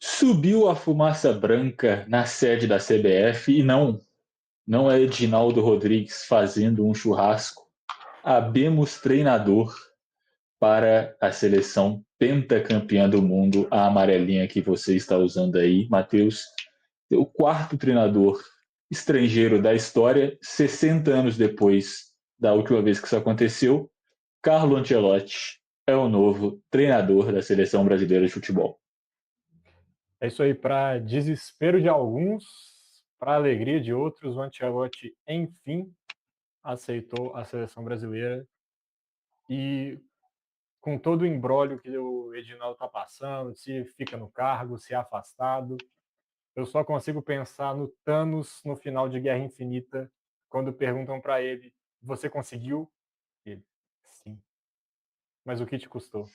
Subiu a fumaça branca na sede da CBF e não é Edinaldo Rodrigues fazendo um churrasco. Abemos treinador para a seleção pentacampeã do mundo, a amarelinha que você está usando aí, Matheus. O quarto treinador estrangeiro da história, 60 anos depois da última vez que isso aconteceu, Carlo Ancelotti é o novo treinador da seleção brasileira de futebol. É isso aí, para desespero de alguns, para alegria de outros, o Ancelotti, enfim, aceitou a seleção brasileira e com todo o imbróglio que o Edinaldo está passando, se fica no cargo, se é afastado, eu só consigo pensar no Thanos no final de Guerra Infinita, quando perguntam para ele: "Você conseguiu?" Ele: "Sim." "Mas o que te custou?"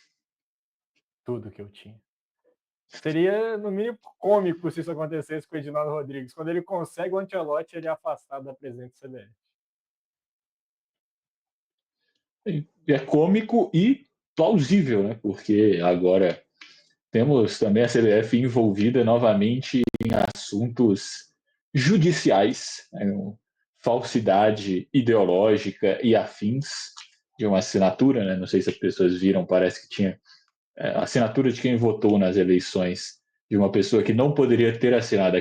"Tudo que eu tinha." Seria, no mínimo, cômico se isso acontecesse com o Edinaldo Rodrigues. Quando ele consegue o Ancelotti, ele é afastado da presidência do CBF. É cômico e plausível, né? Porque agora temos também a CBF envolvida novamente em assuntos judiciais, né? Falsidade ideológica e afins de uma assinatura, né? Não sei se as pessoas viram, parece que tinha assinatura de quem votou nas eleições de uma pessoa que não poderia ter assinado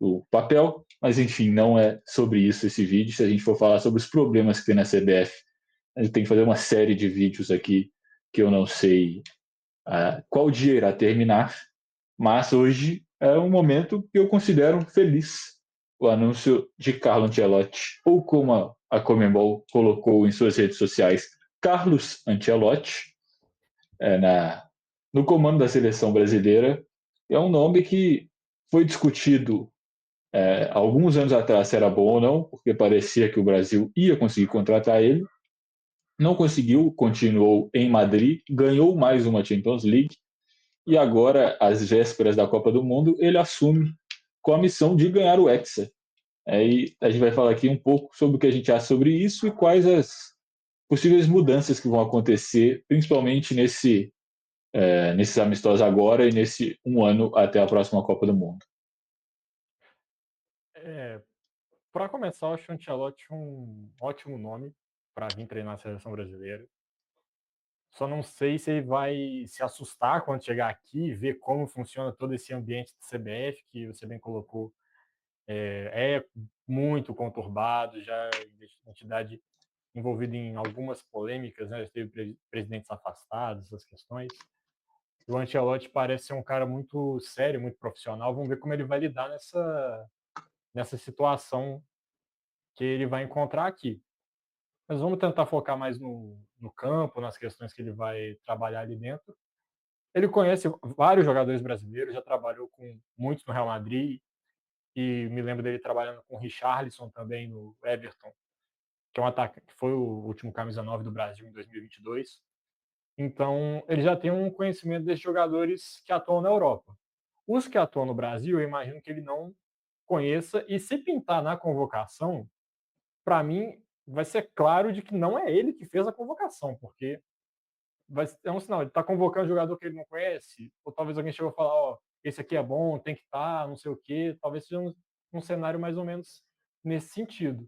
o papel, mas enfim, não é sobre isso esse vídeo. Se a gente for falar sobre os problemas que tem na CBF, a gente tem que fazer uma série de vídeos aqui que eu não sei qual dia irá terminar, mas hoje é um momento que eu considero feliz. O anúncio de Carlo Ancelotti, ou como a Conmebol colocou em suas redes sociais, Carlos Ancelotti, no comando da seleção brasileira, é um nome que foi discutido alguns anos atrás se era bom ou não, porque parecia que o Brasil ia conseguir contratar ele. Não conseguiu, continuou em Madrid, ganhou mais uma Champions League e agora, às vésperas da Copa do Mundo, ele assume com a missão de ganhar o Hexa. E a gente vai falar aqui um pouco sobre o que a gente acha sobre isso e quais as possíveis mudanças que vão acontecer, principalmente nesses amistosos agora e nesse um ano até a próxima Copa do Mundo. É, para começar, eu acho o Ancelotti um ótimo nome para vir treinar a seleção brasileira. Só não sei se ele vai se assustar quando chegar aqui e ver como funciona todo esse ambiente do CBF, que você bem colocou, é muito conturbado, já a entidade envolvida em algumas polêmicas, né? Já teve presidentes afastados, essas questões. O Ancelotti parece ser um cara muito sério, muito profissional. Vamos ver como ele vai lidar nessa situação que ele vai encontrar aqui. Mas vamos tentar focar mais no campo, nas questões que ele vai trabalhar ali dentro. Ele conhece vários jogadores brasileiros, já trabalhou com muitos no Real Madrid, e me lembro dele trabalhando com o Richarlison também no Everton, que é um ataque, que foi o último camisa 9 do Brasil em 2022. Então, ele já tem um conhecimento desses jogadores que atuam na Europa. Os que atuam no Brasil, eu imagino que ele não conheça, e se pintar na convocação, para mim, vai ser claro de que não é ele que fez a convocação, porque é um sinal, ele está convocando um jogador que ele não conhece, ou talvez alguém chegou a falar, ó, esse aqui é bom, tem que estar, não sei o quê, talvez seja um cenário mais ou menos nesse sentido.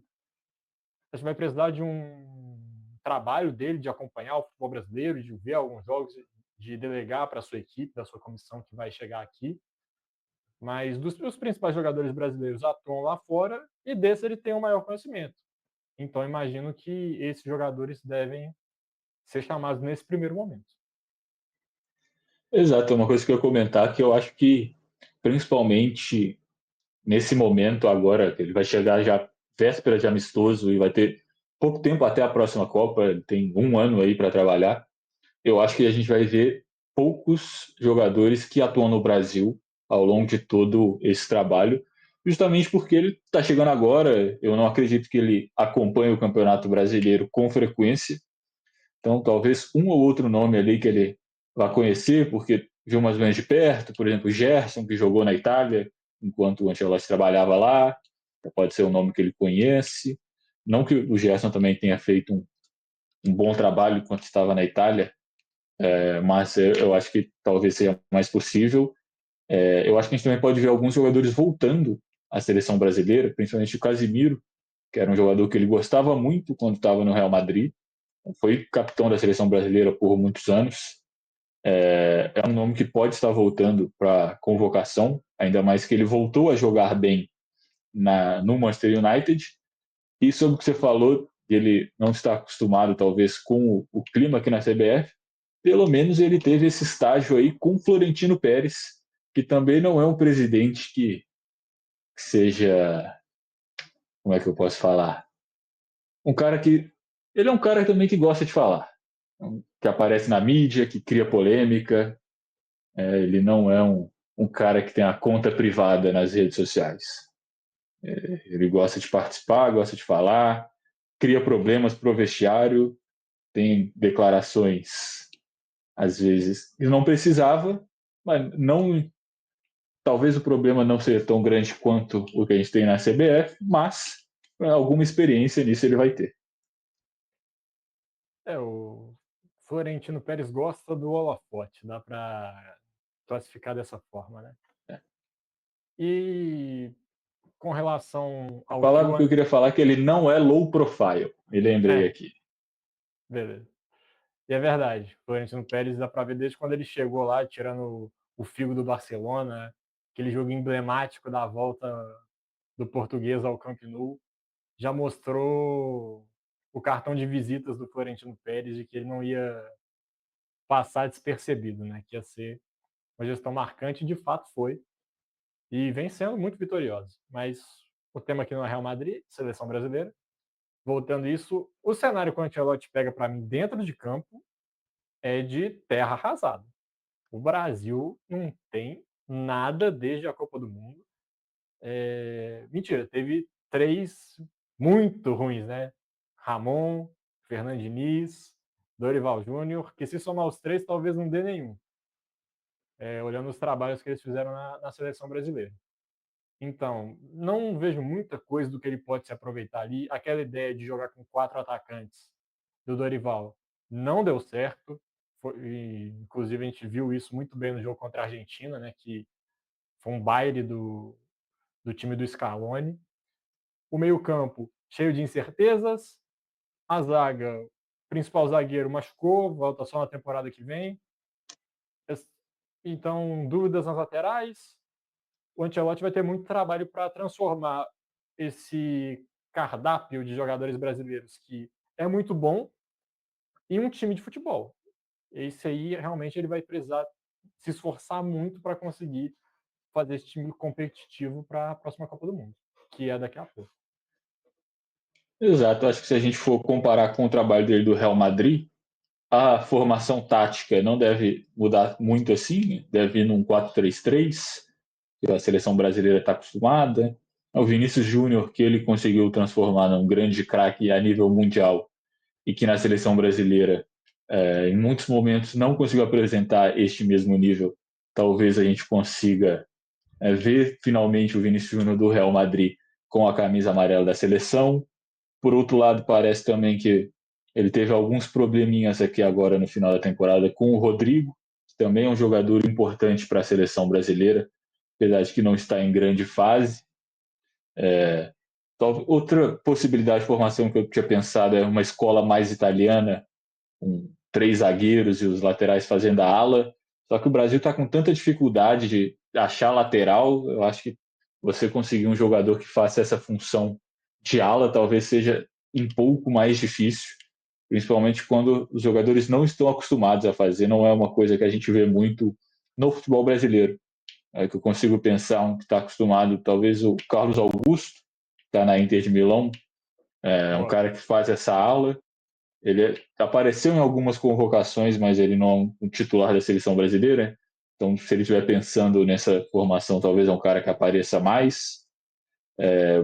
A gente vai precisar de um trabalho dele de acompanhar o futebol brasileiro, de ver alguns jogos, de delegar para a sua equipe, da sua comissão que vai chegar aqui. Mas os principais jogadores brasileiros atuam lá fora e desse ele tem o maior conhecimento. Então imagino que esses jogadores devem ser chamados nesse primeiro momento. Exato, é uma coisa que eu ia comentar que eu acho que, principalmente nesse momento agora, que ele vai chegar já véspera de amistoso e vai ter pouco tempo até a próxima Copa, tem um ano aí para trabalhar. Eu acho que a gente vai ver poucos jogadores que atuam no Brasil ao longo de todo esse trabalho, justamente porque ele está chegando agora. Eu não acredito que ele acompanhe o Campeonato Brasileiro com frequência, então talvez um ou outro nome ali que ele vá conhecer, porque viu mais ou menos de perto, por exemplo, o Gerson, que jogou na Itália enquanto o Ancelotti trabalhava lá, pode ser um nome que ele conhece. Não que o Gerson também tenha feito um bom trabalho enquanto estava na Itália, mas eu acho que talvez seja mais possível. Eu acho que a gente também pode ver alguns jogadores voltando à seleção brasileira, principalmente o Casimiro, que era um jogador que ele gostava muito quando estava no Real Madrid, foi capitão da seleção brasileira por muitos anos. É um nome que pode estar voltando para convocação, ainda mais que ele voltou a jogar bem no Manchester United. E sobre o que você falou, ele não está acostumado, talvez, com o clima aqui na CBF, pelo menos ele teve esse estágio aí com Florentino Pérez, que também não é um presidente que seja, como é que eu posso falar? Um cara que. Ele é um cara também que gosta de falar, que aparece na mídia, que cria polêmica. Ele não é um cara que tem a conta privada nas redes sociais. Ele gosta de participar, gosta de falar, cria problemas para o vestiário, tem declarações, às vezes, que não precisava, mas não. Talvez o problema não seja tão grande quanto o que a gente tem na CBF, mas alguma experiência nisso ele vai ter. O Florentino Pérez gosta do holofote, dá para classificar dessa forma, né? E com relação A ao que palavra que eu queria falar é que ele não é low profile, me lembrei aqui. Beleza. E é verdade, o Florentino Pérez dá para ver desde quando ele chegou lá, tirando o Figo do Barcelona, aquele jogo emblemático da volta do português ao Camp Nou, já mostrou o cartão de visitas do Florentino Pérez de que ele não ia passar despercebido, né? Que ia ser uma gestão marcante, e de fato foi. E vem sendo muito vitoriosa. Mas o tema aqui não é Real Madrid, seleção brasileira. Voltando isso, o cenário que o Ancelotti pega para mim dentro de campo é de terra arrasada. O Brasil não tem nada desde a Copa do Mundo. Mentira, teve 3 muito ruins, né? Ramon, Fernando Diniz, Dorival Júnior, que se somar os 3 talvez não dê nenhum. Olhando os trabalhos que eles fizeram na seleção brasileira. Então, não vejo muita coisa do que ele pode se aproveitar ali. Aquela ideia de jogar com 4 atacantes do Dorival não deu certo. Inclusive, a gente viu isso muito bem no jogo contra a Argentina, né? Que foi um baile do time do Scaloni. O meio-campo cheio de incertezas. A zaga, o principal zagueiro machucou, volta só na temporada que vem. Então, dúvidas nas laterais. O Ancelotti vai ter muito trabalho para transformar esse cardápio de jogadores brasileiros que é muito bom em um time de futebol. Esse aí realmente ele vai precisar se esforçar muito para conseguir fazer esse time competitivo para a próxima Copa do Mundo, que é daqui a pouco. Exato, acho que se a gente for comparar com o trabalho dele do Real Madrid, a formação tática não deve mudar muito assim, deve ir num 4-3-3, que a seleção brasileira está acostumada. O Vinícius Júnior, que ele conseguiu transformar num grande craque a nível mundial e que na seleção brasileira, em muitos momentos, não conseguiu apresentar este mesmo nível. Talvez a gente consiga ver finalmente o Vinícius Júnior do Real Madrid com a camisa amarela da seleção. Por outro lado, parece também que ele teve alguns probleminhas aqui agora no final da temporada com o Rodrigo, que também é um jogador importante para a seleção brasileira, apesar de que não está em grande fase. Outra possibilidade de formação que eu tinha pensado é uma escola mais italiana, com 3 zagueiros e os laterais fazendo a ala. Só que o Brasil está com tanta dificuldade de achar lateral, eu acho que você conseguir um jogador que faça essa função de ala talvez seja um pouco mais difícil, principalmente quando os jogadores não estão acostumados a fazer, não é uma coisa que a gente vê muito no futebol brasileiro. É que eu consigo pensar um que está acostumado, talvez o Carlos Augusto, que está na Inter de Milão, um cara que faz essa ala. Ele apareceu em algumas convocações, mas ele não é um titular da seleção brasileira. Então, se ele estiver pensando nessa formação, talvez é um cara que apareça mais.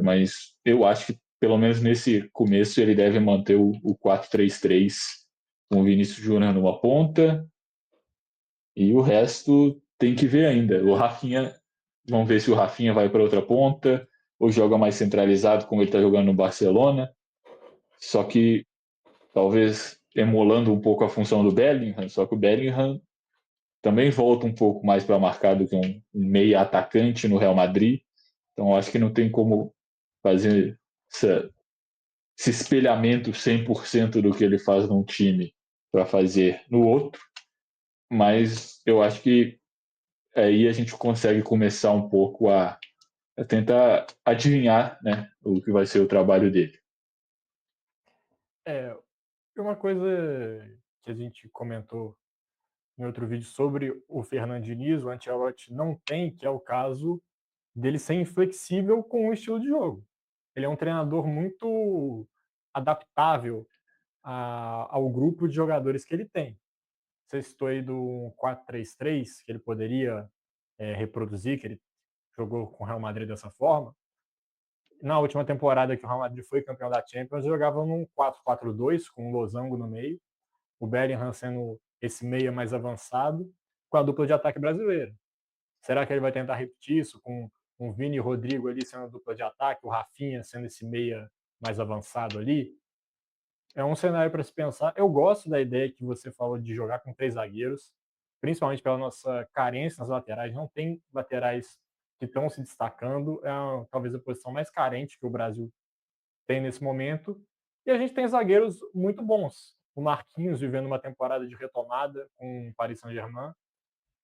Mas eu acho que, pelo menos nesse começo, ele deve manter o 4-3-3 com o Vinícius Júnior numa ponta. E o resto tem que ver ainda. O Rafinha, vamos ver se o Rafinha vai para outra ponta ou joga mais centralizado, como ele está jogando no Barcelona. Só que talvez emulando um pouco a função do Bellingham, só que o Bellingham também volta um pouco mais para marcar do que um meia atacante no Real Madrid. Então, acho que não tem como fazer esse espelhamento 100% do que ele faz num time para fazer no outro. Mas eu acho que aí a gente consegue começar um pouco a tentar adivinhar, né, o que vai ser o trabalho dele. Uma coisa que a gente comentou em outro vídeo sobre o Fernando Diniz, o Ancelotti não tem, que é o caso dele ser inflexível com o estilo de jogo. Ele é um treinador muito adaptável ao grupo de jogadores que ele tem. Você citou aí do 4-3-3, que ele poderia reproduzir, que ele jogou com o Real Madrid dessa forma. Na última temporada que o Real Madrid foi campeão da Champions, jogava num 4-4-2, com um losango no meio, o Bellingham sendo esse meia mais avançado, com a dupla de ataque brasileira. Será que ele vai tentar repetir isso com um Vini e Rodrigo ali sendo a dupla de ataque, o Rafinha sendo esse meia mais avançado ali? É um cenário para se pensar. Eu gosto da ideia que você falou de jogar com 3 zagueiros, principalmente pela nossa carência nas laterais. Não tem laterais que estão se destacando. Talvez a posição mais carente que o Brasil tem nesse momento. E a gente tem zagueiros muito bons. O Marquinhos vivendo uma temporada de retomada com o Paris Saint-Germain.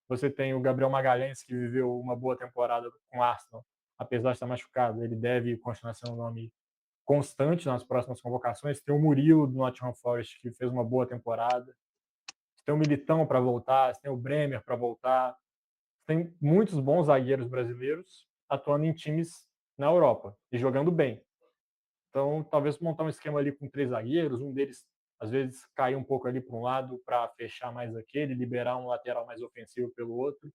Você tem o Gabriel Magalhães, que viveu uma boa temporada com o Arsenal, apesar de estar machucado. Ele deve continuar sendo um nome constante nas próximas convocações. Tem o Murilo do Nottingham Forest, que fez uma boa temporada. Tem o Militão para voltar, tem o Bremer para voltar. Tem muitos bons zagueiros brasileiros atuando em times na Europa e jogando bem. Então, talvez montar um esquema ali com 3 zagueiros, um deles às vezes cair um pouco ali para um lado para fechar mais aquele, liberar um lateral mais ofensivo pelo outro.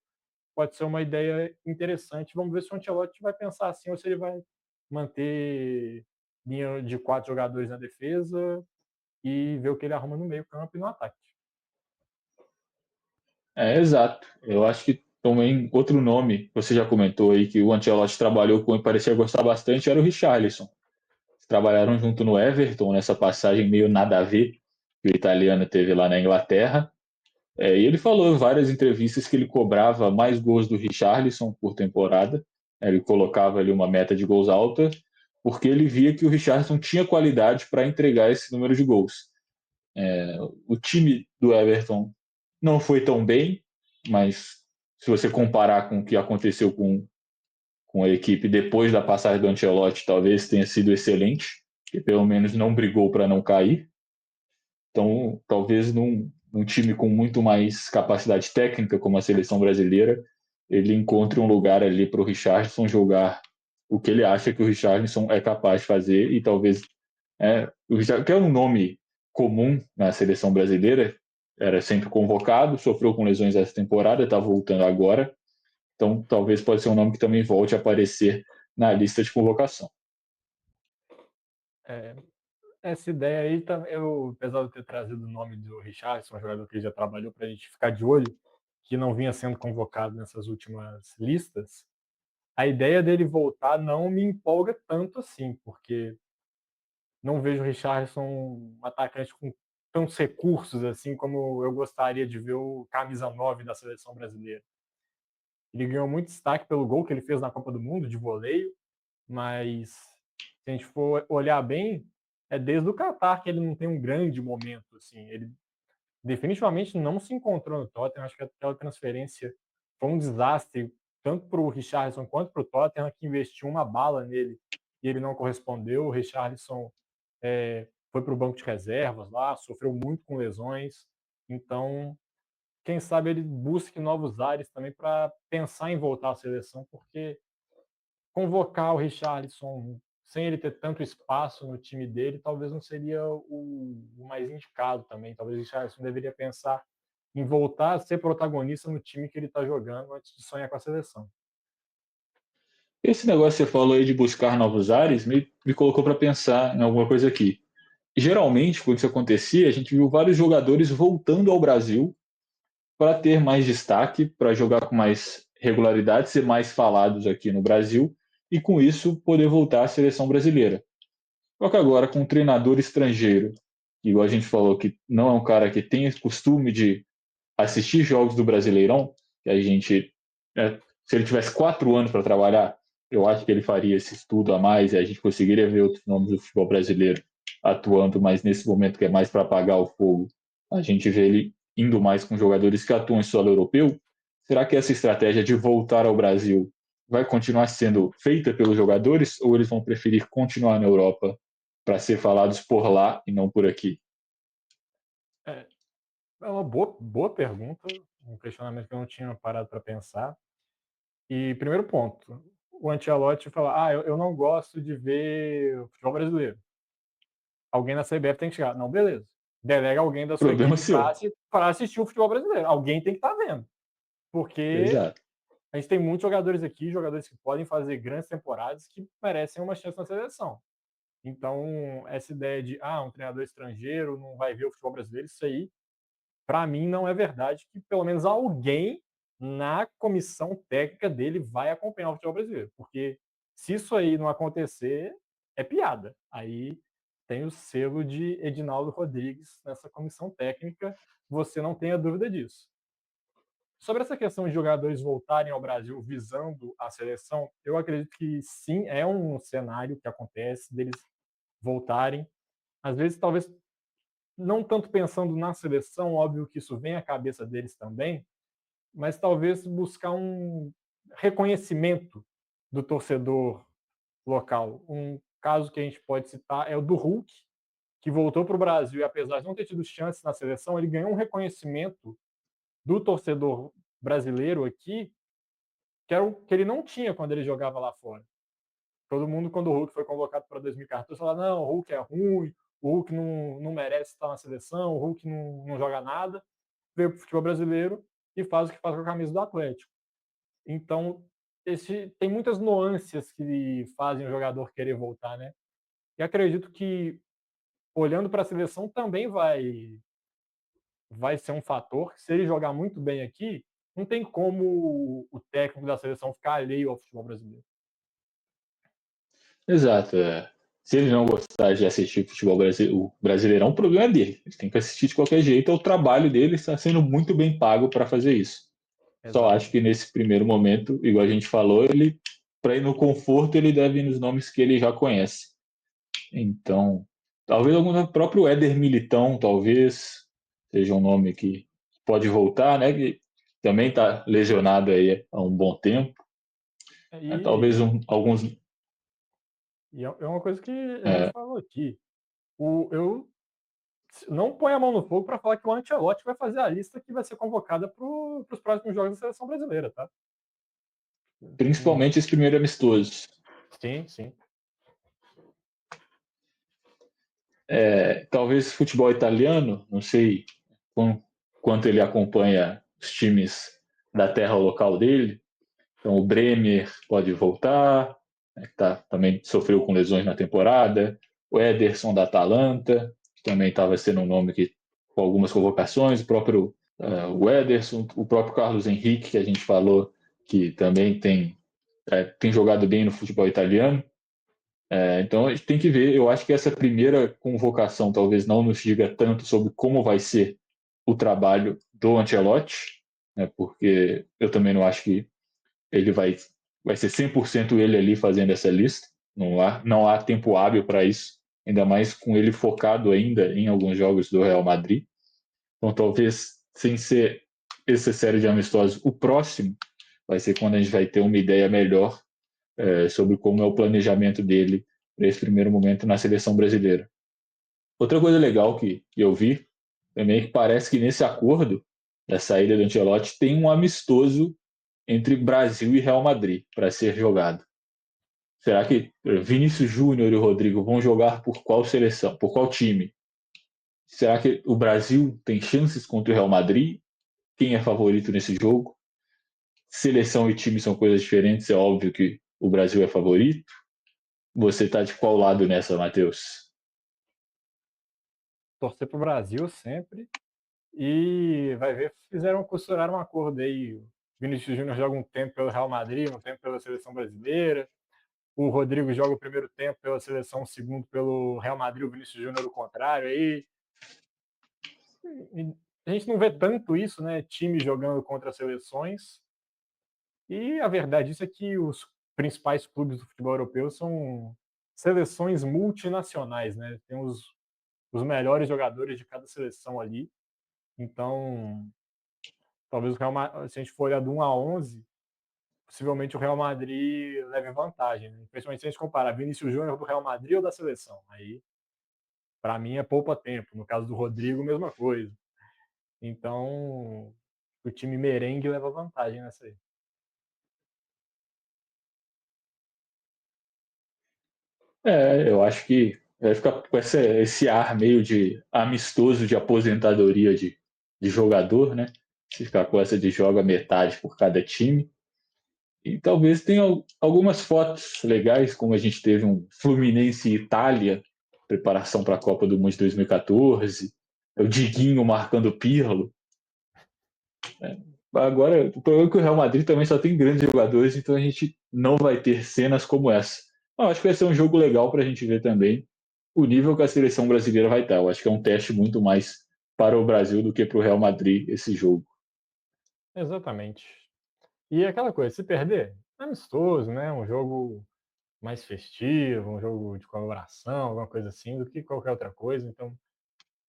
Pode ser uma ideia interessante. Vamos ver se o Ancelotti vai pensar assim ou se ele vai manter linha de 4 jogadores na defesa e ver o que ele arruma no meio campo e no ataque. Exato. Eu acho que também outro nome, você já comentou aí que o Ancelotti trabalhou com e parecia gostar bastante, era o Richarlison. Trabalharam junto no Everton, nessa passagem meio nada a ver que o italiano teve lá na Inglaterra. E ele falou em várias entrevistas que ele cobrava mais gols do Richarlison por temporada. Ele colocava ali uma meta de gols alta, porque ele via que o Richarlison tinha qualidade para entregar esse número de gols. O time do Everton não foi tão bem, mas se você comparar com o que aconteceu com a equipe depois da passagem do Ancelotti, talvez tenha sido excelente, que pelo menos não brigou para não cair. Então, talvez num time com muito mais capacidade técnica, como a seleção brasileira, ele encontre um lugar ali para o Richarlison jogar o que ele acha que o Richarlison é capaz de fazer e talvez que é um nome comum na seleção brasileira, era sempre convocado, sofreu com lesões essa temporada, está voltando agora, então talvez pode ser um nome que também volte a aparecer na lista de convocação. Essa ideia aí, eu, apesar de eu ter trazido o nome do Richarlison, um jogador que já trabalhou, para a gente ficar de olho, que não vinha sendo convocado nessas últimas listas, a ideia dele voltar não me empolga tanto assim, porque não vejo o Richarlison um atacante com tantos recursos assim como eu gostaria de ver o camisa 9 da seleção brasileira. Ele ganhou muito destaque pelo gol que ele fez na Copa do Mundo de voleio, mas se a gente for olhar bem, é desde o Qatar que ele não tem um grande momento assim. Ele definitivamente não se encontrou no Tottenham. Acho que aquela transferência foi um desastre tanto para o Richarlison quanto para o Tottenham, que investiu uma bala nele e ele não correspondeu. O Richarlison foi para o banco de reservas lá, sofreu muito com lesões. Então, quem sabe ele busque novos ares também para pensar em voltar à seleção, porque convocar o Richarlison sem ele ter tanto espaço no time dele, talvez não seria o mais indicado também. Talvez o Richarlison deveria pensar em voltar a ser protagonista no time que ele está jogando antes de sonhar com a seleção. Esse negócio que você falou aí de buscar novos ares me colocou para pensar em alguma coisa aqui. Geralmente, quando isso acontecia, a gente viu vários jogadores voltando ao Brasil para ter mais destaque, para jogar com mais regularidade, ser mais falados aqui no Brasil e, com isso, poder voltar à seleção brasileira. Só que agora, com um treinador estrangeiro, igual a gente falou, que não é um cara que tem costume de assistir jogos do Brasileirão, que a gente, se ele tivesse 4 anos para trabalhar, eu acho que ele faria esse estudo a mais e a gente conseguiria ver outros nomes do futebol brasileiro atuando, mas nesse momento que é mais para apagar o fogo, a gente vê ele indo mais com jogadores que atuam em solo europeu. Será que essa estratégia de voltar ao Brasil vai continuar sendo feita pelos jogadores ou eles vão preferir continuar na Europa para ser falados por lá e não por aqui? É, é uma boa pergunta, um questionamento que eu não tinha parado para pensar. E primeiro ponto, o Ancelotti fala: eu não gosto de ver o futebol brasileiro. Alguém na CBF tem que chegar. Não, beleza. Delega alguém da sua Problema equipe seu. para assistir o futebol brasileiro. Alguém tem que estar vendo. Porque Exato. a gente tem muitos jogadores aqui, jogadores que podem fazer grandes temporadas que merecem uma chance na seleção. Então, essa ideia de um treinador estrangeiro não vai ver o futebol brasileiro, isso aí, para mim, não é verdade, que pelo menos alguém na comissão técnica dele vai acompanhar o futebol brasileiro. Porque se isso aí não acontecer, é piada. Aí tem o selo de Edinaldo Rodrigues nessa comissão técnica, você não tenha dúvida disso. Sobre essa questão de jogadores voltarem ao Brasil visando a seleção, eu acredito que sim, é um cenário que acontece deles voltarem. Às vezes, talvez não tanto pensando na seleção, óbvio que isso vem à cabeça deles também, mas talvez buscar um reconhecimento do torcedor local. Um caso que a gente pode citar é o do Hulk, que voltou para o Brasil e, apesar de não ter tido chances na seleção, ele ganhou um reconhecimento do torcedor brasileiro aqui que era o que ele não tinha quando ele jogava lá fora. Todo mundo, quando o Hulk foi convocado para 2014, falava: não, o Hulk é ruim, o Hulk não merece estar na seleção, o Hulk não joga nada. Veio para o futebol brasileiro e faz o que faz com a camisa do Atlético. Então, tem muitas nuances que fazem o jogador querer voltar, né? E acredito que, olhando para a seleção, também vai ser um fator que, se ele jogar muito bem aqui, não tem como o técnico da seleção ficar alheio ao futebol brasileiro. Exato. Se ele não gostar de assistir futebol o brasileirão, o problema é dele. Ele tem que assistir de qualquer jeito. É o trabalho dele, está sendo muito bem pago para fazer isso. Só acho que Exatamente. nesse primeiro momento, igual a gente falou, ele, para ir no conforto, ele deve ir nos nomes que ele já conhece. Então, talvez algum próprio Éder Militão, talvez seja um nome que pode voltar, né? Que também está lesionado aí há um bom tempo. Talvez E, alguns. é uma coisa que a gente É, falou aqui. Eu não põe a mão no fogo para falar que o Ancelotti vai fazer a lista que vai ser convocada para os próximos jogos da seleção brasileira, tá? principalmente esse primeiro amistoso. Sim, sim. Talvez futebol italiano, não sei quanto ele acompanha os times da terra local dele. Então o Bremer pode voltar, né, que também sofreu com lesões na temporada. O Ederson da Atalanta, que também estava sendo um nome que, com algumas convocações. O próprio o Ederson, o próprio Carlos Henrique, que a gente falou, que também tem jogado bem no futebol italiano. Então a gente tem que ver. Eu acho que essa primeira convocação talvez não nos diga tanto sobre como vai ser o trabalho do Ancelotti, né, porque eu também não acho que ele vai ser 100% ele ali fazendo essa lista. Não há tempo hábil para isso, ainda mais com ele focado ainda em alguns jogos do Real Madrid. Então talvez, sem ser essa série de amistosos, o próximo vai ser quando a gente vai ter uma ideia melhor sobre como é o planejamento dele para esse primeiro momento na seleção brasileira. Outra coisa legal que eu vi também é que parece que nesse acordo da saída do Ancelotti tem um amistoso entre Brasil e Real Madrid para ser jogado. Será que Vinícius Júnior e Rodrigo vão jogar por qual seleção, por qual time? Será que o Brasil tem chances contra o Real Madrid? Quem é favorito nesse jogo? Seleção e time são coisas diferentes, é óbvio que o Brasil é favorito. Você está de qual lado nessa, Matheus? Torcer para o Brasil sempre. E vai ver, costuraram um acordo aí. O Vinícius Júnior joga um tempo pelo Real Madrid, um tempo pela seleção brasileira. O Rodrigo joga o primeiro tempo pela seleção, o segundo pelo Real Madrid, o Vinícius Júnior o contrário. Aí a gente não vê tanto isso, né? Time jogando contra seleções. E a verdade disso é que os principais clubes do futebol europeu são seleções multinacionais, né? Tem os melhores jogadores de cada seleção ali. Então, talvez o Real Madrid, se a gente for olhar do 1 a 11, possivelmente o Real Madrid leve vantagem, né? Principalmente se a gente comparar Vinícius Júnior do Real Madrid ou da seleção. Aí, para mim, é poupa tempo. No caso do Rodrigo, mesma coisa. Então, o time merengue leva vantagem nessa aí. Eu acho que vai ficar com esse ar meio de amistoso de aposentadoria de jogador, né? Se ficar com essa de joga metade por cada time. E talvez tenha algumas fotos legais, como a gente teve um Fluminense e Itália, preparação para a Copa do Mundo de 2014, o Diguinho marcando o Pirlo. Agora, o problema é que o Real Madrid também só tem grandes jogadores, então a gente não vai ter cenas como essa. Eu acho que vai ser um jogo legal para a gente ver também o nível que a seleção brasileira vai estar. Eu acho que é um teste muito mais para o Brasil do que para o Real Madrid esse jogo. Exatamente. E aquela coisa, se perder, é amistoso, né? Um jogo mais festivo, um jogo de comemoração, alguma coisa assim, do que qualquer outra coisa. Então,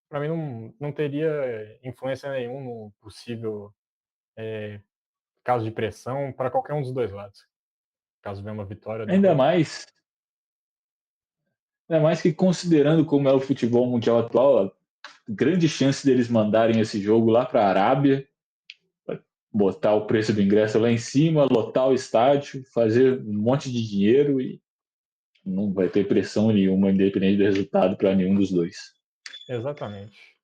para mim, não teria influência nenhuma no possível caso de pressão para qualquer um dos dois lados. Caso venha uma vitória ou Ainda derrota. mais, ainda mais que considerando como é o futebol mundial atual, a grande chance deles mandarem esse jogo lá para a Arábia, botar o preço do ingresso lá em cima, lotar o estádio, fazer um monte de dinheiro e não vai ter pressão nenhuma, independente do resultado, para nenhum dos dois. Exatamente.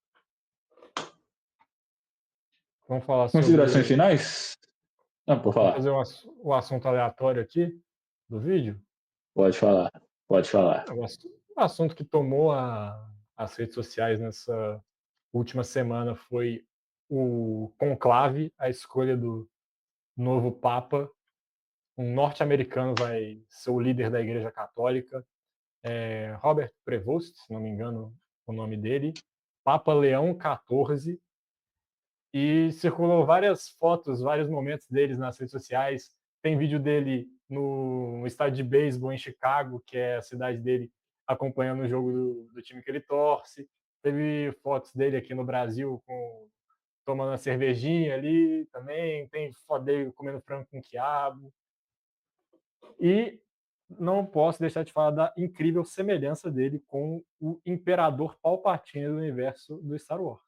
Vamos falar Considerações sobre. finais? Não, por Vamos falar. fazer o assunto aleatório aqui do vídeo. Pode falar. Pode falar. O assunto que tomou as redes sociais nessa última semana foi o conclave, a escolha do novo Papa. Um norte-americano vai ser o líder da Igreja Católica, Robert Prevost, se não me engano o nome dele, Papa Leão XIV, e circulou várias fotos, vários momentos deles nas redes sociais. Tem vídeo dele no estádio de beisebol em Chicago, que é a cidade dele, acompanhando o jogo do time que ele torce. Teve fotos dele aqui no Brasil tomando uma cervejinha ali também. Tem foto dele comendo frango com quiabo. E não posso deixar de falar da incrível semelhança dele com o Imperador Palpatine do universo do Star Wars.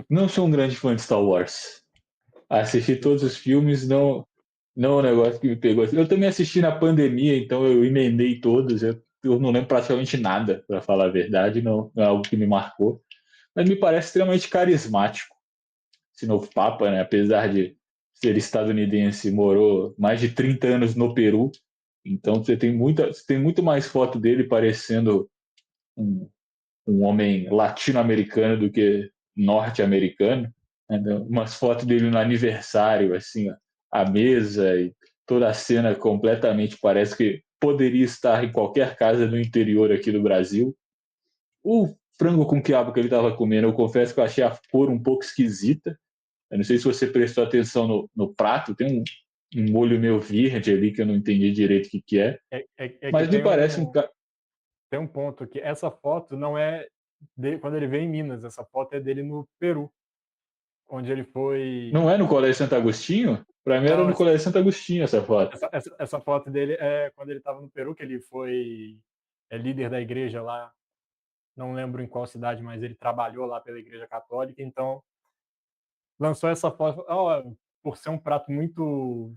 Não sou um grande fã de Star Wars. Assisti todos os filmes, não é um negócio que me pegou. Eu também assisti na pandemia, então eu emendei todos. Eu não lembro praticamente nada, para falar a verdade, não é algo que me marcou. Mas me parece extremamente carismático esse novo Papa, né? Apesar de ser estadunidense, morou mais de 30 anos no Peru. Então você tem muito mais foto dele parecendo um, um homem latino-americano do que norte-americano. Né? Umas fotos dele no aniversário, assim, a mesa e toda a cena completamente parece que poderia estar em qualquer casa no interior aqui do Brasil. O frango com quiabo que ele estava comendo, eu confesso que eu achei a cor um pouco esquisita. Eu não sei se você prestou atenção no prato, tem um molho meio verde ali que eu não entendi direito o que é. É que Mas me parece um. tem um ponto que essa foto não é quando ele veio em Minas, essa foto é dele no Peru, onde ele foi. Não é no Colégio Santo Agostinho? Para mim era Não, no Colégio Santo Agostinho essa foto. essa foto dele é quando ele estava no Peru, que ele foi líder da igreja lá. Não lembro em qual cidade, mas ele trabalhou lá pela Igreja Católica. Então, lançou essa foto. Por ser um prato muito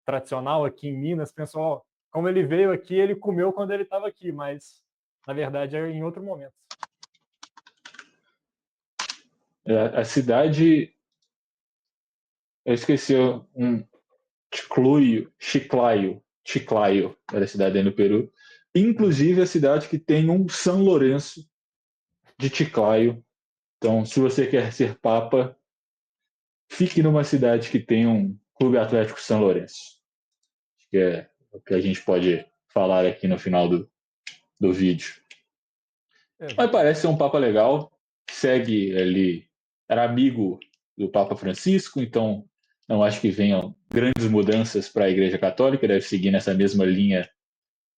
tradicional aqui em Minas, pensou, como ele veio aqui, ele comeu quando ele estava aqui, mas na verdade é em outro momento. A cidade. Eu esqueci um Chiclayo, era a cidade aí no Peru. Inclusive a cidade que tem um São Lourenço de Chiclayo. Então, se você quer ser papa, fique numa cidade que tem um Clube Atlético São Lourenço. Que é o que a gente pode falar aqui no final do vídeo. Mas Exatamente. parece ser um papa legal. segue ali, era amigo do Papa Francisco, então não acho que venham grandes mudanças para a Igreja Católica, deve seguir nessa mesma linha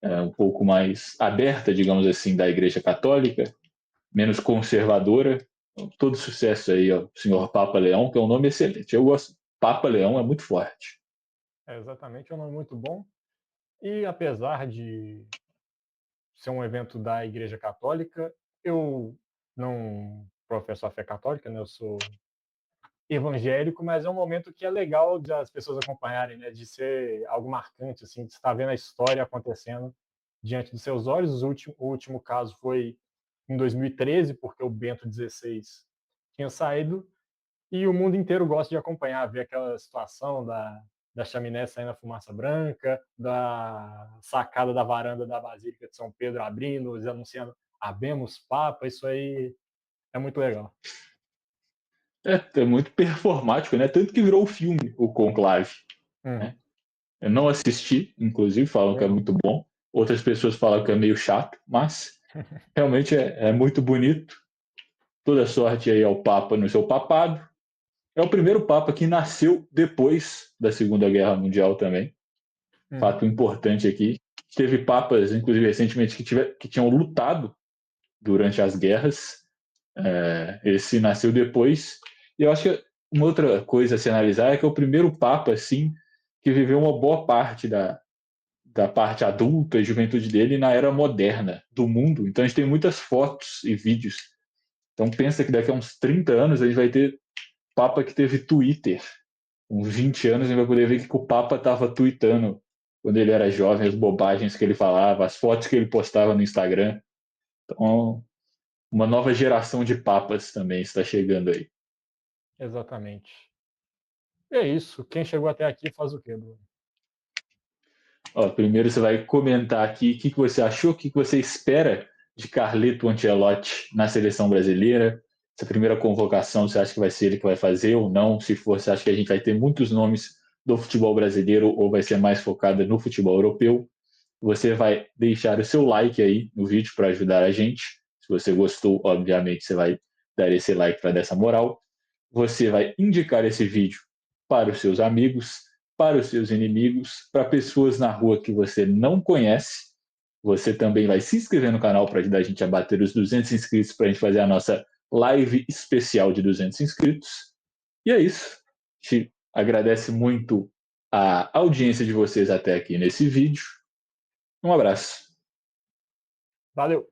um pouco mais aberta, digamos assim, da Igreja Católica, menos conservadora. Então, todo sucesso aí ao senhor Papa Leão, que é um nome excelente. Eu gosto. Papa Leão é muito forte. Exatamente, é um nome muito bom. E apesar de ser um evento da Igreja Católica, eu não professo a fé católica, né? Eu sou evangélico, mas é um momento que é legal de as pessoas acompanharem, né? De ser algo marcante, assim, de estar vendo a história acontecendo diante dos seus olhos. O último caso foi em 2013, porque o Bento XVI tinha saído, e o mundo inteiro gosta de acompanhar, ver aquela situação da chaminé saindo a fumaça branca, da sacada da varanda da Basílica de São Pedro abrindo, eles anunciando Habemos Papa, isso aí é muito legal. É muito performático, né? Tanto que virou o filme, o Conclave. Né? Eu não assisti, inclusive, falam que é muito bom. Outras pessoas falam que é meio chato, mas realmente é muito bonito. Toda sorte aí ao Papa no seu papado. É o primeiro Papa que nasceu depois da Segunda Guerra Mundial também. Fato importante aqui. Teve papas, inclusive recentemente, que tinham lutado durante as guerras. Esse nasceu depois. E eu acho que uma outra coisa a se analisar é que é o primeiro Papa, assim, que viveu uma boa parte da parte adulta e juventude dele na era moderna do mundo. Então a gente tem muitas fotos e vídeos. Então pensa que daqui a uns 30 anos a gente vai ter Papa que teve Twitter. Com 20 anos a gente vai poder ver que o Papa estava tweetando quando ele era jovem, as bobagens que ele falava, as fotos que ele postava no Instagram. Então, uma nova geração de papas também está chegando aí. Exatamente. E é isso. Quem chegou até aqui faz o quê, Bruno? Ó, primeiro você vai comentar aqui o que você achou, o que você espera de Carleto Ancelotti na seleção brasileira. Essa primeira convocação, você acha que vai ser ele que vai fazer ou não? Se for, você acha que a gente vai ter muitos nomes do futebol brasileiro ou vai ser mais focada no futebol europeu? Você vai deixar o seu like aí no vídeo para ajudar a gente. Se você gostou, obviamente, você vai dar esse like para dar essa moral. Você vai indicar esse vídeo para os seus amigos, para os seus inimigos, para pessoas na rua que você não conhece. Você também vai se inscrever no canal para ajudar a gente a bater os 200 inscritos para a gente fazer a nossa live especial de 200 inscritos. E é isso. A gente agradece muito a audiência de vocês até aqui nesse vídeo. Um abraço. Valeu!